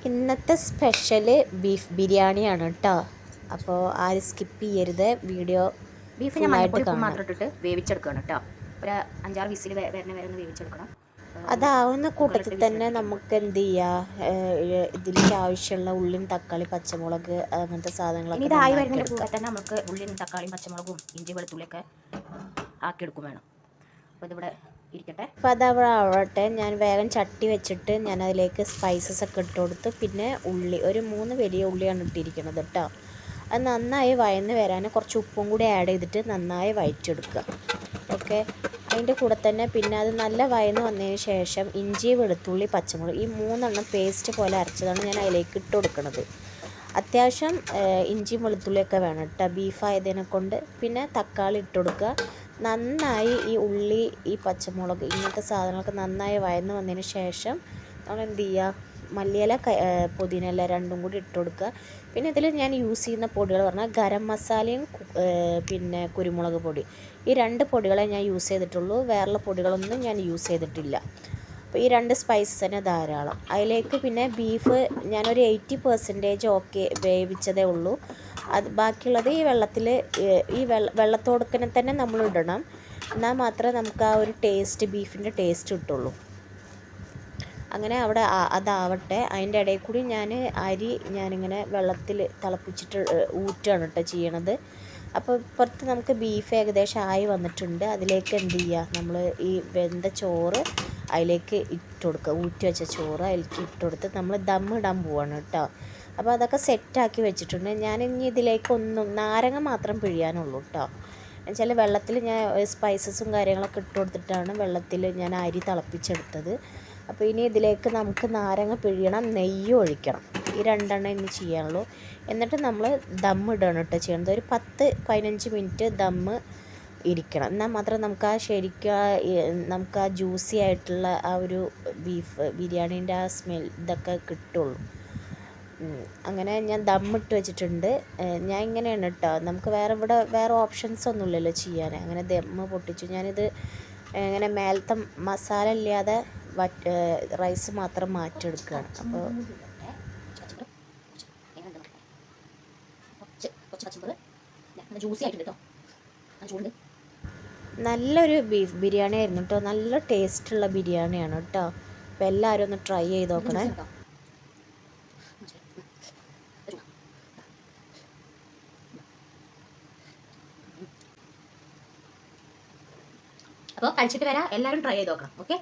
ഇന്നത്തെ special beef ബിരിയാണിയാണ് കേട്ടോ. അപ്പോൾ ആരും സ്കിപ്പ് ചെയ്യരുത്, വീഡിയോ ബീഫ് ഞാൻ ഫുള്ളായിട്ട് മഞ്ഞൾപ്പൊടി ഉപ്പും കാണാം. മാത്രം ഇട്ടിട്ട് വേവിച്ചെടുക്കുകയാണ് കേട്ടോ. ഒരു 5-6 വിസിൽ വരണ വരെ ഒന്ന് വേവിച്ചെടുക്കണം. അതാവുന്ന കൂട്ടത്തിൽ കുക്കറിലിട്ട് തന്നെ വിസിലടിപ്പിക്കണം. നമുക്ക് എന്ത് ചെയ്യുക, ഇതിലേക്ക് ആവശ്യമുള്ള ഉള്ളിയും തക്കാളി പച്ചമുളക് അങ്ങനത്തെ ഇനി സാധനങ്ങളൊക്കെ ഇതായി നന്നാക്കി വരുന്നതിൻ്റെ കൂടെ എടുക്കാം. തന്നെ നമുക്ക് ഉള്ളിയും തക്കാളിയും പച്ചമുളകും ഇഞ്ചി വെളുത്തുള്ളിയൊക്കെ ആക്കിയെടുക്കും വേണം. അപ്പോൾ ഇതിവിടെ ഇരിക്കട്ടെ. അപ്പോൾ അതവിടെ ആവട്ടെ. ഞാൻ വേഗം ചട്ടി വെച്ചിട്ട് ഞാൻ അതിലേക്ക് സ്പൈസസ് ഒക്കെ ഇട്ട് കൊടുത്ത്, പിന്നെ ഉള്ളി ഒരു 3 വലിയ ഉള്ളിയാണ് ഇട്ടിരിക്കുന്നത് കേട്ടോ. അത് നന്നായി വഴന്ന് വരാൻ കുറച്ച് ഉപ്പും കൂടി ആഡ് ചെയ്തിട്ട് നന്നായി വഴറ്റിയെടുക്കുക. ഓക്കെ, അതിൻ്റെ കൂടെ തന്നെ പിന്നെ അത് നല്ല വഴന്ന് വന്നതിന് ശേഷം ഇഞ്ചി വെളുത്തുള്ളി പച്ചമുളക് ഈ 3 പേസ്റ്റ് പോലെ അരച്ചതാണ് ഞാൻ അതിലേക്ക് ഇട്ട് കൊടുക്കുന്നത്. അത്യാവശ്യം ഇഞ്ചിയും വെളുത്തുള്ളിയൊക്കെ വേണം കേട്ടോ, ബീഫായതിനെ കൊണ്ട്. പിന്നെ തക്കാളി ഇട്ട് കൊടുക്കുക. നന്നായി ഈ ഉള്ളി ഈ പച്ചമുളക് ഇങ്ങനത്തെ സാധനങ്ങളൊക്കെ നന്നായി വഴന്ന് വന്നതിന് ശേഷം നമ്മൾ എന്ത് ചെയ്യുക, മല്ലിയില പുതിനയില രണ്ടും കൂടി ഇട്ട് കൊടുക്കുക. പിന്നെ ഇതിൽ ഞാൻ യൂസ് ചെയ്യുന്ന പൊടികൾ പറഞ്ഞാൽ ഗരം മസാലയും പിന്നെ കുരുമുളക് പൊടി, ഈ 2 പൊടികളെ ഞാൻ യൂസ് ചെയ്തിട്ടുള്ളൂ. വേറെയുള്ള പൊടികളൊന്നും ഞാൻ യൂസ് ചെയ്തിട്ടില്ല. അപ്പോൾ ഈ 2 സ്പൈസസ് തന്നെ ധാരാളം. അതിലേക്ക് പിന്നെ ബീഫ് ഞാനൊരു 80% ഓക്കെ വേവിച്ചതേ ഉള്ളൂ. അത് ബാക്കിയുള്ളത് ഈ വെള്ളത്തിൽ ഈ വെള്ളത്തോടക്കനെ തന്നെ നമ്മൾ ഇടണം, എന്നാൽ മാത്രമേ നമുക്ക് ആ ഒരു ടേസ്റ്റ് ബീഫിൻ്റെ ടേസ്റ്റ് കിട്ടുള്ളൂ. അങ്ങനെ അവിടെ അതാവട്ടെ. അതിൻ്റെ ഇടയിൽ കൂടി ഞാനിങ്ങനെ വെള്ളത്തിൽ തിളപ്പിച്ചിട്ട് ഊറ്റുകയാണ് കേട്ടോ ചെയ്യണത്. അപ്പോൾ ഇപ്പുറത്ത് നമുക്ക് ബീഫ് ഏകദേശം ആയി വന്നിട്ടുണ്ട്. അതിലേക്ക് എന്ത് ചെയ്യുക, നമ്മൾ ഈ വെന്ത ചോറ് അതിലേക്ക് ഇട്ട് കൊടുക്കുക. ഊറ്റി വെച്ച ചോറ് അതിലേക്ക് ഇട്ട് കൊടുത്ത് നമ്മൾ ദം ഇടാൻ പോവാണ് കേട്ടോ. അപ്പോൾ അതൊക്കെ സെറ്റാക്കി വെച്ചിട്ടുണ്ട്. ഞാനിനി ഇതിലേക്ക് നാരങ്ങ മാത്രം പിഴിയാനുള്ളൂ കേട്ടോ. എന്നുവെച്ചാൽ വെള്ളത്തിൽ ഞാൻ സ്പൈസസും കാര്യങ്ങളൊക്കെ ഇട്ട് കൊടുത്തിട്ടാണ് വെള്ളത്തിൽ ഞാൻ അരി തിളപ്പിച്ചെടുത്തത്. അപ്പോൾ ഇനി ഇതിലേക്ക് നമുക്ക് നാരങ്ങ പിഴിയണം, നെയ്യ് ഒഴിക്കണം. ഈ 2 ഇനി ചെയ്യാനുള്ളൂ. എന്നിട്ട് നമ്മൾ ദം ഇടണം കേട്ടോ ചെയ്യണത്. ഒരു 10-15 മിനിറ്റ് ദം ഇരിക്കണം, എന്നാൽ മാത്രം നമുക്ക് നമുക്ക് ആ ജ്യൂസി ആയിട്ടുള്ള ആ ഒരു ബീഫ് ബിരിയാണീൻ്റെ ആ സ്മെൽ ഇതൊക്കെ കിട്ടുള്ളൂ. അങ്ങനെ ഞാൻ ദമ്മിട്ട് വെച്ചിട്ടുണ്ട്. ഞാൻ ഇങ്ങനെയാണ് കേട്ടോ, നമുക്ക് വേറെ ഓപ്ഷൻസ് ഒന്നുമില്ലല്ലോ ചെയ്യാൻ. അങ്ങനെ ദമ്മ് പൊട്ടിച്ചു. ഞാനിത് ഇങ്ങനെ മേലത്തെ മസാല ഇല്ലാതെ റൈസ് മാത്രം മാറ്റിയെടുക്കുകയാണ്. അപ്പോൾ നല്ലൊരു ബീഫ് ബിരിയാണി ആയിരുന്നു കേട്ടോ. നല്ല ടേസ്റ്റുള്ള ബിരിയാണിയാണ് കേട്ടോ. അപ്പോൾ എല്ലാവരും ഒന്ന് ട്രൈ ചെയ്ത് നോക്കണേ. അപ്പോൾ കഴിച്ചിട്ട് വരാം, എല്ലാവരും ട്രൈ ചെയ്ത് നോക്കണം. ഓക്കെ.